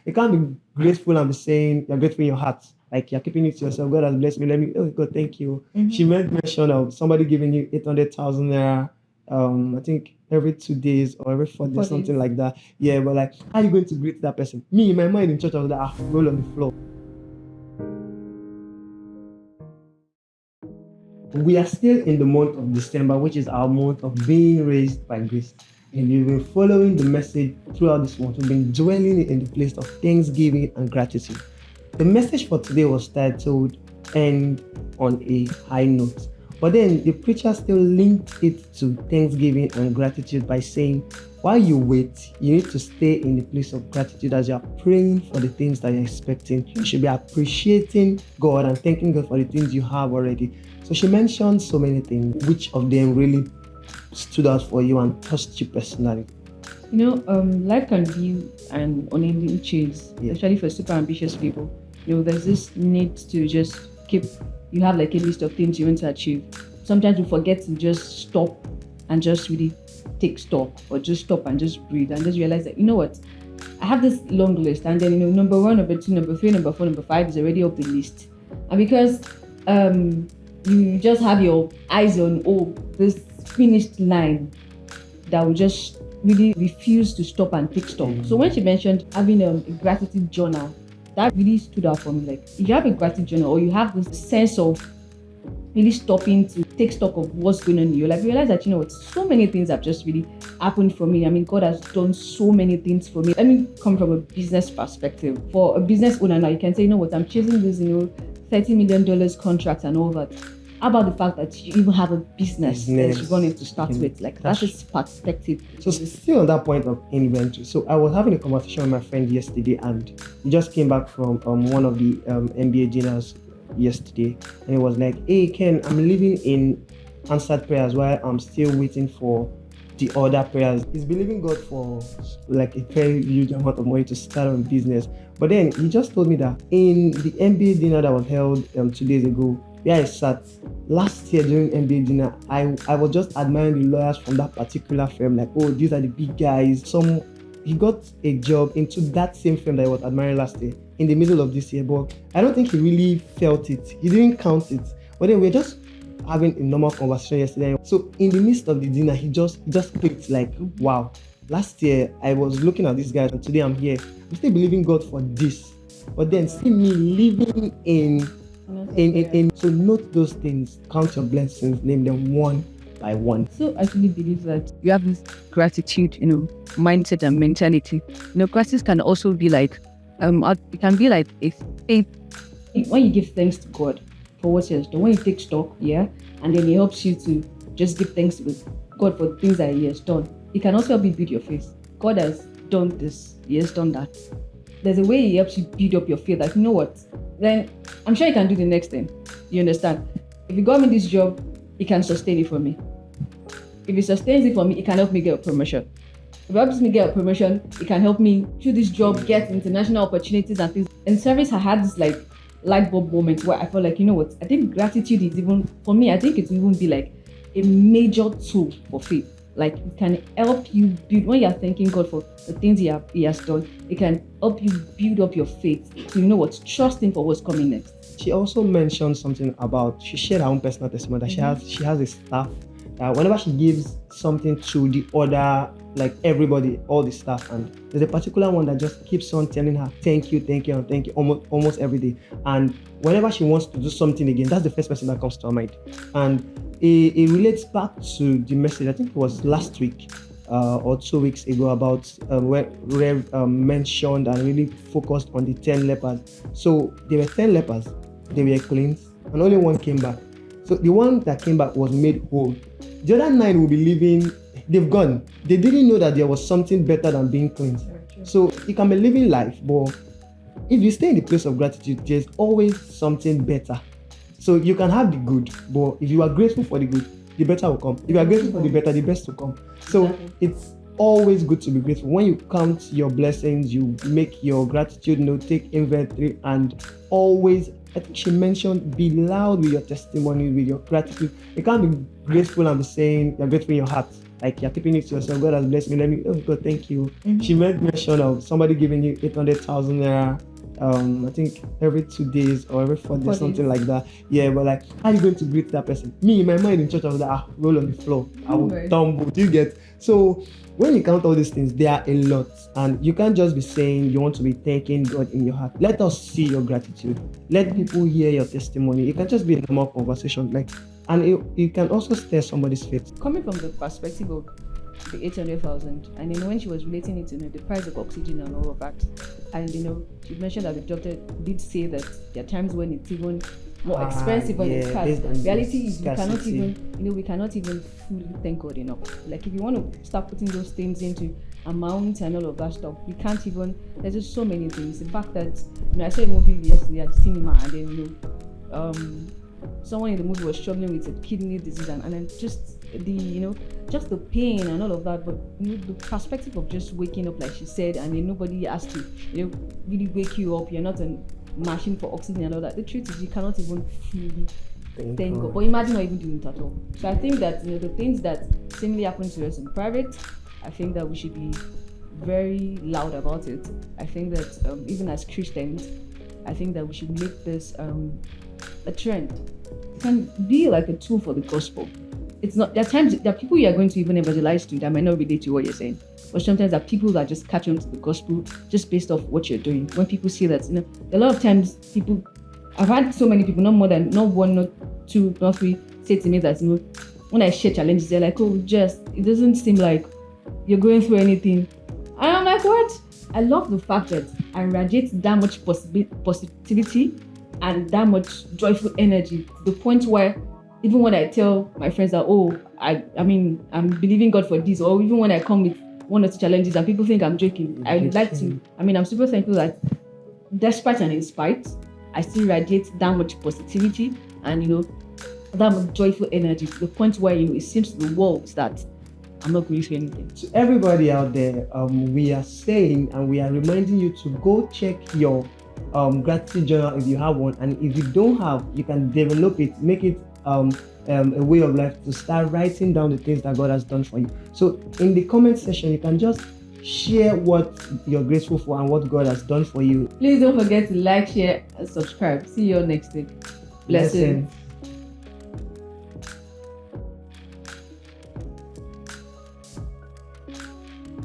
You can't be grateful and be saying you're grateful in your heart. Like you're keeping it to yourself. God has blessed me. Let me, oh God, thank you. She made mention of somebody giving you 800,000 naira, I think every 2 days or every 4 days, something like that. Yeah, but like, how are you going to greet that person? Me, in my mind in church, I was like, roll on the floor. We are still in the month of December, which is our month of being raised by grace. And we've been following the message throughout this month. We've been dwelling in the place of thanksgiving and gratitude. The message for today was titled End on a High Note. But then the preacher still linked it to thanksgiving and gratitude by saying, while you wait, you need to stay in the place of gratitude as you are praying for the things that you're expecting. You should be appreciating God and thanking God for the things you have already. So she mentioned so many things. Which of them really stood out for you and touched you personally? Life can be an unending chase, especially for super ambitious people. There's this need to just you have like a list of things you want to achieve. Sometimes you forget to just stop and just really take stock, or just stop and just breathe and just realize that, what, I have this long list, and then, number 1, number 2, number 3, number 4, number 5 is already up the list. And because you just have your eyes on, this finished line, that will just really refuse to stop and take stock. So when she mentioned having a gratitude journal, that really stood out for me. Like, if you have a gratitude journal, or you have this sense of really stopping to take stock of what's going on in your life, you realize that, so many things have just really happened for me. I mean, God has done so many things for me. Let me come from a business perspective. For a business owner now, you can say, I'm chasing this, $30 million contract and all that. How about the fact that you even have a business that you're going to start with? Like, that's his perspective. So still on that point of inventory. So I was having a conversation with my friend yesterday, and he just came back from one of the MBA dinners yesterday, and he was like, hey Ken, I'm living in answered prayers while I'm still waiting for the other prayers. He's believing God for like a very huge amount of money to start on business. But then he just told me that in the MBA dinner that was held 2 days ago, where I sat last year during MBA dinner, I was just admiring the lawyers from that particular firm. Like, these are the big guys. He got a job into that same firm that I was admiring last year in the middle of this year, but I don't think he really felt it. He didn't count it. But then we're just having a normal conversation yesterday. So in the midst of the dinner, he just clicked like, wow, last year I was looking at these guys and today I'm here. I'm still believing God for this. But then see me living in so note those things, count your blessings, name them one by one. So I really believe that you have this gratitude, mindset and mentality. Gratitude can also be like, it can be like a faith. When you give thanks to God for what He has done, when you take stock, and then He helps you to just give thanks to God for the things that He has done. It can also help you build your faith. God has done this, He has done that. There's a way He helps you build up your faith. Like, you know what? Then I'm sure He can do the next thing. You understand? If He got me this job, He can sustain it for me. If He sustains it for me, it can help me get a promotion. If it helps me get a promotion, it can help me through this job get international opportunities and things. In service, I had this like light bulb moment where I felt like, you know what? I think gratitude is even, for me, I think it will even be like a major tool for faith. Like, it can help you build, when you're thanking God for the things He has done, it can help you build up your faith to, trust Him for what's coming next. She also mentioned something about, she shared her own personal testimony that she has a staff that whenever she gives something to the other, like everybody, all the staff, and there's a particular one that just keeps on telling her thank you and thank you almost every day. And whenever she wants to do something again, that's the first person that comes to her mind. And it relates back to the message, I think it was last week or 2 weeks ago, about where Rev mentioned and really focused on the 10 lepers. So there were 10 lepers, they were cleansed, and only one came back. So the one that came back was made whole. The other 9 will be living, they've gone. They didn't know that there was something better than being cleansed. So you can be living life, but if you stay in the place of gratitude, there's always something better. So you can have the good, but if you are grateful for the good, the better will come. If you are grateful for the better, the best will come. So it's always good to be grateful. When you count your blessings, you make your gratitude note, take inventory, and always, I think she mentioned, be loud with your testimony, with your gratitude. You can't be grateful and be saying you're grateful in your heart. like you're keeping it to yourself. God has blessed me. Let me, oh God, thank you. She made mention of somebody giving you 800,000 naira. I think every 2 days or every 4 days, something like that. Yeah, but like, how are you going to greet that person? Me, in my mind in church, I was like, roll on the floor. I will tumble. Do you get? So when you count all these things, there are a lot, and you can't just be saying you want to be thanking God in your heart. Let us see your gratitude. Let people hear your testimony. It can just be a normal conversation, like, and it can also stir somebody's faith. Coming from the perspective of the 800,000, and when she was relating it to the price of oxygen and all of that, and she mentioned that the doctor did say that there are times when it's even more expensive on the card. Reality is we cannot even fully thank God enough. Like, if you want to start putting those things into amount and all of that stuff, we can't even. There's just so many things. The fact that I saw a movie yesterday at the cinema, and then someone in the movie was struggling with a kidney disease, and then just the pain and all of that. But the perspective of just waking up, like she said, and then nobody has to really wake you up. You're not a machine for oxygen and all that. The truth is, you cannot even fully thank God. But imagine not even doing it at all. So I think that the things that seemingly happen to us in private, I think that we should be very loud about it. I think that even as Christians, I think that we should make this a trend. It can be like a tool for the gospel. It's not. There are times there are people you are going to even evangelize to that might not relate to what you're saying. But sometimes there are people that just catch on to the gospel just based off what you're doing. When people see that, a lot of times people, I've had so many people, not one, not two, not three, say to me that when I share challenges, they're like, oh, just it doesn't seem like you're going through anything. And I'm like, what? I love the fact that I radiate that much positivity and that much joyful energy to the point where even when I tell my friends that, I'm believing God for this, or even when I come with one or two challenges and people think I'm joking, I would like to, I'm super thankful that despite and in spite, I still radiate that much positivity and, that much joyful energy to the point where, it seems to the world that I'm not going through anything. To everybody out there, we are saying and we are reminding you to go check your gratitude journal if you have one, and if you don't have, you can develop it, make it a way of life to start writing down the things that God has done for you. So in the comment section, you can just share what you're grateful for and what God has done for you. Please don't forget to like, share, and subscribe. See you all next week. Blessings.